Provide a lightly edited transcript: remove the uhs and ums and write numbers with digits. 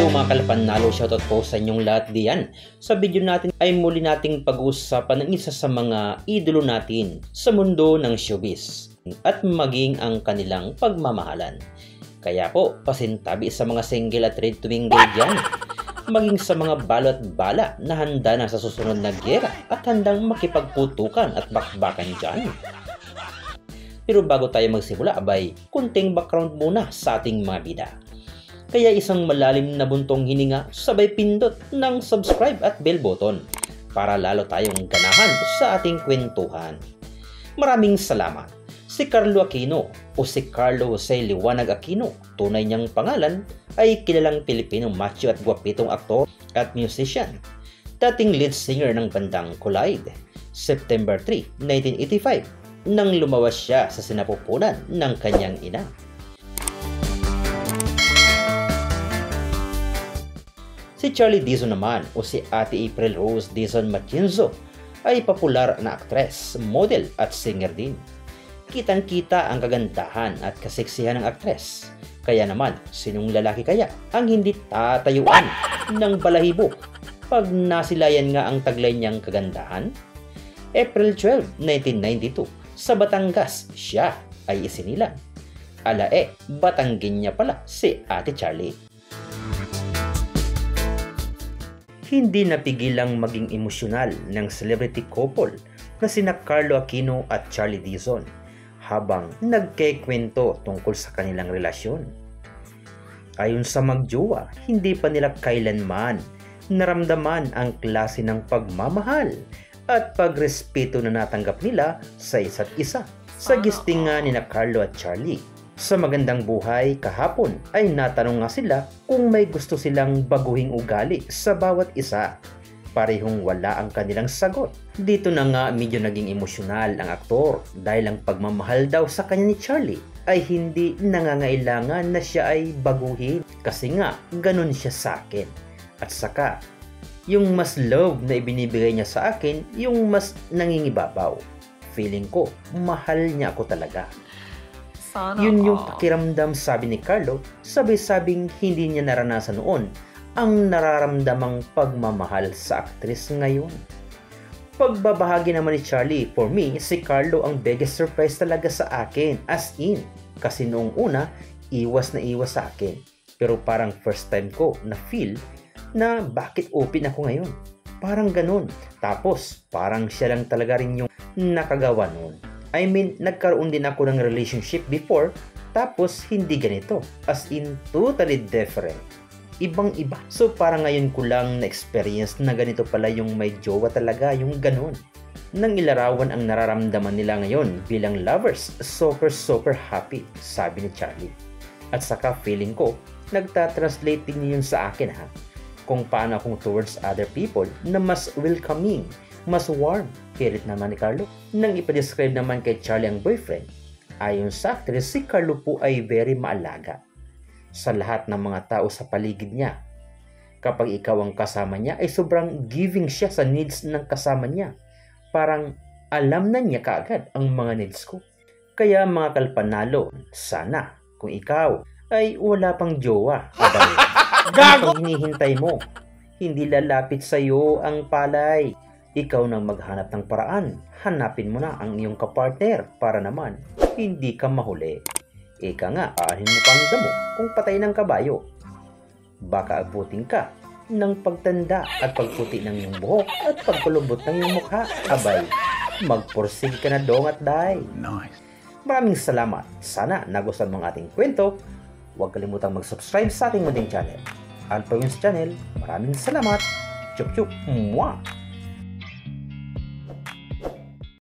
Hello mga kalapanalo, shoutout po sa inyong lahat diyan. Sa video natin ay muli nating pag-uusapan ng isa sa mga idolo natin sa mundo ng showbiz at maging ang kanilang pagmamahalan. Kaya po, pasintabi sa mga single at ready to mingle dyan, maging sa mga balo at bala na handa na sa susunod na gera at handang makipagputukan at bakbakan dyan. Pero bago tayo magsimula, abay, kunting background muna sa ating mga bida. Kaya isang malalim na buntong hininga, sabay pindot ng subscribe at bell button para lalo tayong ganahan sa ating kwentuhan. Maraming salamat. Si Carlo Aquino o si Carlo Jose Liwanag Aquino, tunay niyang pangalan, ay kilalang Pilipinong macho at gwapitong aktor at musician. Dating lead singer ng bandang Collide, September 3, 1985, nang lumawas siya sa sinapupunan ng kanyang ina. Si Charlie Dizon naman o si Ate April Rose Dizon Matienzo ay popular na aktres, model at singer din. Kitang-kita ang kagandahan at kaseksihan ng aktres. Kaya naman, sinong lalaki kaya ang hindi tatayuan ng balahibo pag nasilayan nga ang taglay niyang kagandahan? April 12, 1992, sa Batangas, siya ay isinilang. Alae, Batanggin niya pala si Ate Charlie. Hindi napigilang maging emosyonal ng celebrity couple na sina Carlo Aquino at Charlie Dizon habang nagkikwento tungkol sa kanilang relasyon. Ayon sa magjowa, hindi pa nila kailanman naramdaman ang klase ng pagmamahal at pagrespeto na natanggap nila sa isa't isa sa gisting nga ni Carlo at Charlie. Sa Magandang Buhay kahapon ay natanong nga sila kung may gusto silang baguhing ugali sa bawat isa. Parehong wala ang kanilang sagot. Dito na nga medyo naging emosyonal ang aktor dahil ang pagmamahal daw sa kanya ni Charlie ay hindi nangangailangan na siya ay baguhin kasi nga ganun siya sa akin. At saka, yung mas love na ibinibigay niya sa akin, yung mas nangingibabaw. Feeling ko, mahal niya ako talaga. Yun yung pakiramdam, sabi ni Carlo, sabay-sabing hindi niya naranasan noon ang nararamdamang pagmamahal sa aktris ngayon. Pagbabahagi naman ni Charlie, for me, si Carlo ang biggest surprise talaga sa akin, as in. Kasi noong una, iwas na iwas sa akin. Pero parang first time ko na feel na bakit open ako ngayon. Parang ganun. Tapos, parang siya lang talaga rin yung nakagawa noon. I mean, nagkaroon din ako ng relationship before, tapos hindi ganito. As in, totally different. Ibang-iba. So, parang ngayon ko lang na-experience na ganito pala yung may jowa talaga, yung ganun. Nang ilarawan ang nararamdaman nila ngayon bilang lovers, super happy, sabi ni Charlie. At saka feeling ko, nagtatranslate din yun sa akin ha. Kung paano akong towards other people na mas welcoming, mas warm. Pilit naman ni Carlo. Nang ipadescribe naman kay Charlie ang boyfriend, ayon sa actress, si Carlo po ay very maalaga sa lahat ng mga tao sa paligid niya. Kapag ikaw ang kasama niya, ay sobrang giving siya sa needs ng kasama niya. Parang alam na niya kaagad ang mga needs ko. Kaya mga kalpanalo, sana kung ikaw ay wala pang jowa, abay, ano pang hinihintay mo? Hindi lalapit sa iyo ang palay. Ikaw nang maghanap ng paraan, hanapin mo na ang iyong kapartner para naman hindi ka mahuli. Ika nga, aanin mo pang damo kung patay ng kabayo. Baka abutin ka ng pagtanda at pagputi ng iyong buhok at pagkulubot ng iyong mukha. Abay, magpursige ka na dong at day. Nice. Maraming salamat. Sana nagustuhan mo ang ating kwento. Huwag kalimutang mag-subscribe sa ating munting channel. Alpha Wins Channel. Maraming salamat. Chup chup. Mwah!